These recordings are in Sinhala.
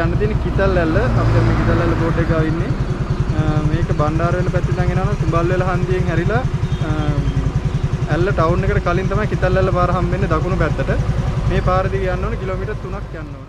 යන්න තියෙන කිතල්ඇල්ල. අපි දැන් මේ කිතල්ඇල්ල බෝඩ් එක ගාව ඉන්නේ. මේක බණ්ඩාරවැල පැත්තෙන් ඉඳන් එනවනම් තුඹල්වැල හන්දියෙන් හැරිලා ඇල්ල ටවුන් එකට කලින් තමයි කිතල්ඇල්ල පාර හම්බෙන්නේ දකුණු පැත්තට. මේ පාර දිගේ යන්න ඕන කිලෝමීටර් 3ක් යන්න ඕන.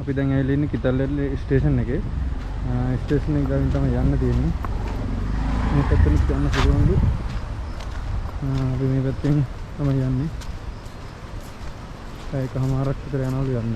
අපි දැන් ඇවිල්ලා ඉන්නේ කිතල්වැල්ල ස්ටේෂන් එකේ. ස්ටේෂන් එක ගාවින් තමයි යන්න තියෙන්නේ. මේ පැත්තෙන් යන්න පුළුවන්ලු. අපි මේ පැත්තෙන් තමයි යන්නේ. ඒකමාරක් විතර යනවලු යන්න.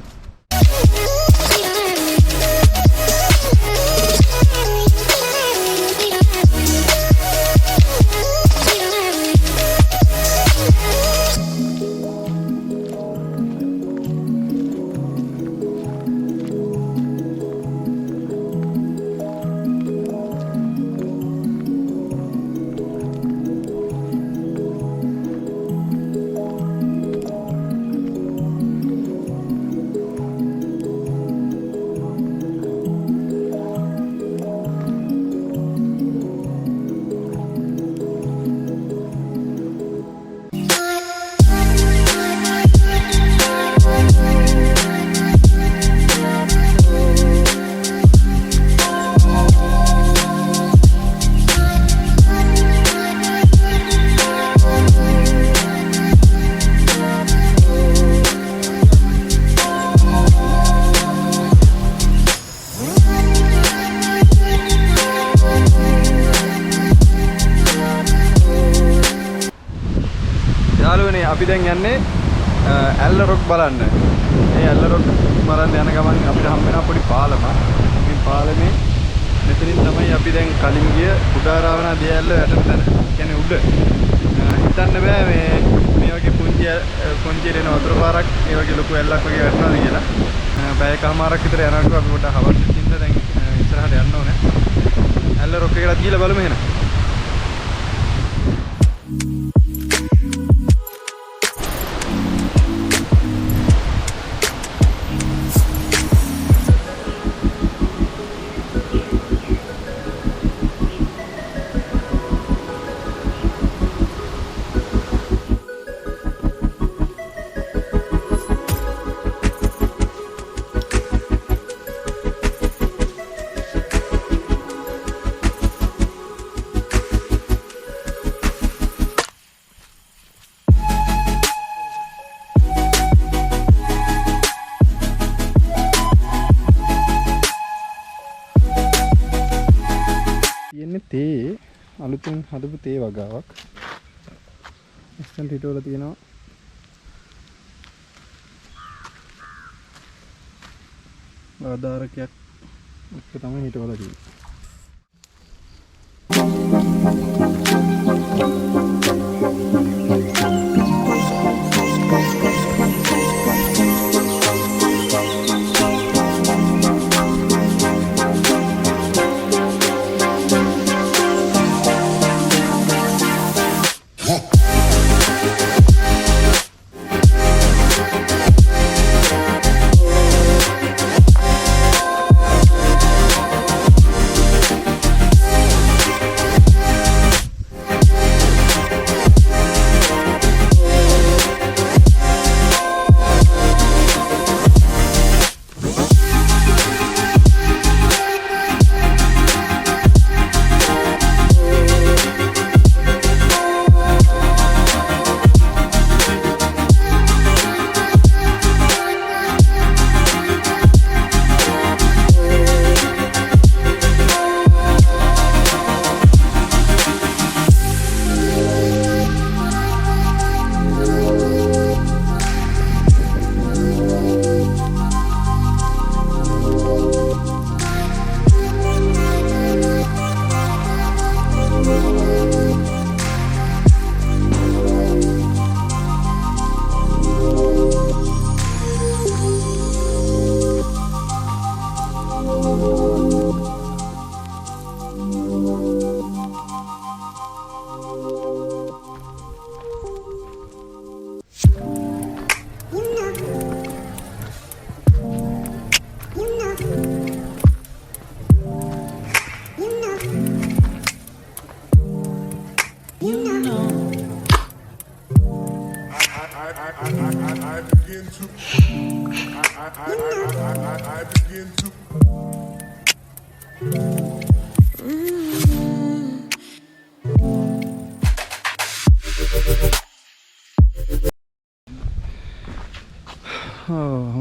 අපි දැන් යන්නේ ඇල්ල රොක් බලන්න. මේ ඇල්ල රොක් බලන්න යන ගමන් අපිට හම්බ වෙන පොඩි පාලමක්. මේ පාලමේ මෙතනින් තමයි අපි දැන් කලින් ගිය කුඩා රාවණා දිය ඇල්ල වැටෙන තැන. කියන්නේ උඩ. හිතන්න බෑ මේ වගේ පුංචි දෙන වතුර පාරක් මේ වගේ ලොකු ඇල්ලක් වගේ වැටෙනවාද කියලා. පැයකමාරක් විතර යනකොට අපි පොඩ්ඩක් හවස් දෙන්න දැන් ඉස්සරහට යන්න ඕනේ. ඇල්ල රොක් එකට ගිහලා බලමු එහෙනම්. තේ අලුතෙන් හදපු තේ වගාවක්. ඉස්සන් හිටවල තියෙනවා. ආධාරකයක් එක තමයි හිටවල තියෙන්නේ.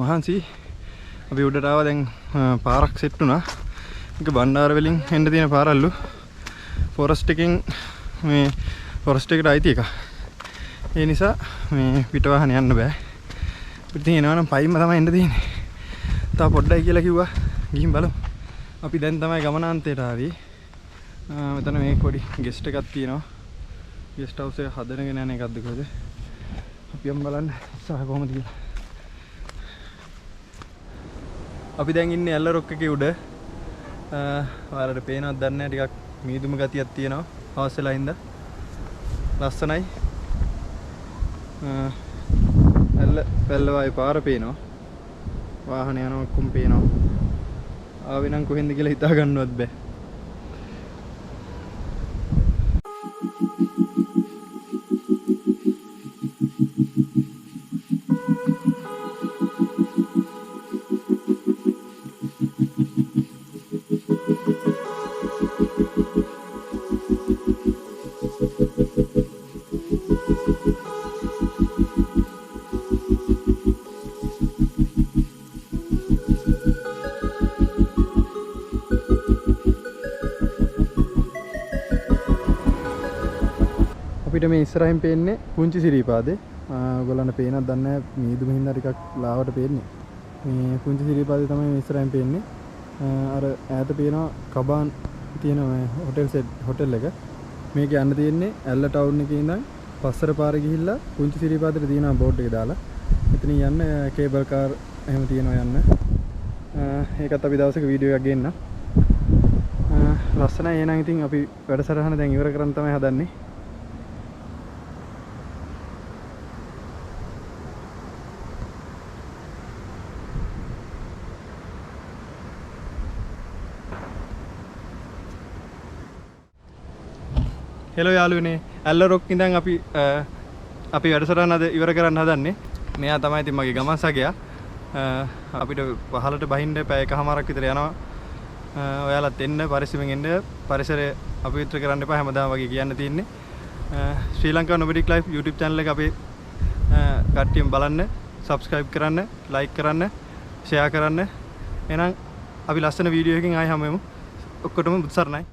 මහන්සි අපි උඩට ආවා දැන් පාරක් සෙට් වුණා. ඒක බණ්ඩාර වලින් එන්න තියෙන පාරල්ලු. ෆොරස්ට් එකෙන් මේ ෆොරස්ට් එකට අයිති එක. ඒ නිසා මේ පිට වාහන යන්න බෑ. ඉතින් එනවා නම් පයින්ම තමයි එන්න තියෙන්නේ. තා පොඩ්ඩයි කියලා කිව්වා. ගිහින් බලමු. අපි දැන් තමයි ගමනාන්තයට ආවේ. මෙතන මේ පොඩි ගෙස්ට් එකක් තියෙනවා. ගෙස්ට් හවුස් එක හදනගෙන යන එකක්ද කොහෙද? අපි යමු බලන්න සහ කොහොමද කියලා. අපි දැන් ඉන්නේ ඇල්ල රොක් එකේ උඩ. ඔයාලට පේනවද දන්නේ නැහැ, ටිකක් මීදුම ගතියක් තියෙනවා. හවස් වෙලා ඉඳලා ලස්සනයි. ඇල්ල පැල්ලවායි පාර පේනවා. වාහන යනවා ඔක්කොම පේනවා. ආවේ නම් කොහෙන්ද කියලා හිතා ගන්නවත් බෑ. අපිට මේ ඉස්සරහින් පේන්නේ පුංචි සිරිපාදේ. ඔයගොල්ලන්ට පේනවද දන්නේ නැහැ, මීදුම හින්දා ටිකක් ලාවට පේන්නේ. මේ පුංචි සිරිපාදේ තමයි මේ ඉස්සරහින් පේන්නේ. අර ඈත පේනවා කබාන් තියෙන හොටෙල් එක. මේක යන්න තියෙන්නේ ඇල්ල ටවුන් එකේ ඉඳන් පස්සර පාරේ ගිහිල්ලා පුංචි සිරිපාදේට තියෙනවා බෝඩ් එක දාලා. එතනින් යන්න කේබල් කාර් එහෙම තියෙනවා යන්න. ඒකත් අපි දවසක වීඩියෝ එකක් ගේන්න. ලස්සනයි. එහෙනම් ඉතින් අපි වැඩසටහන දැන් ඉවර කරන්න තමයි හදන්නේ. හෙලෝ යාළුවනේ, ඇල්ල රොක් ඉඳන් අපි වැඩසටහන අද ඉවර කරන්න හදන්නේ. මෙයා තමයි ඉතින් මගේ ගමන් සගයා. අපිට පහලට බහින්න පැය එකමාරක් විතර යනවා. ඔයාලත් එන්න, පරිස්සමෙන් එන්න. පරිසරය අපවිත්‍ර කරන්න එපා හැමදාම වගේ කියන්න තියෙන්නේ. ශ්‍රී ලංකා නොමැඩික් ලයිෆ් YouTube channel එක අපේ කට්ටියම බලන්න, subscribe කරන්න, like කරන්න, share කරන්න. එහෙනම් අපි ලස්සන වීඩියෝ එකකින් ආයෙ හමු වෙමු. ඔක්කොටම බුදු සරණයි.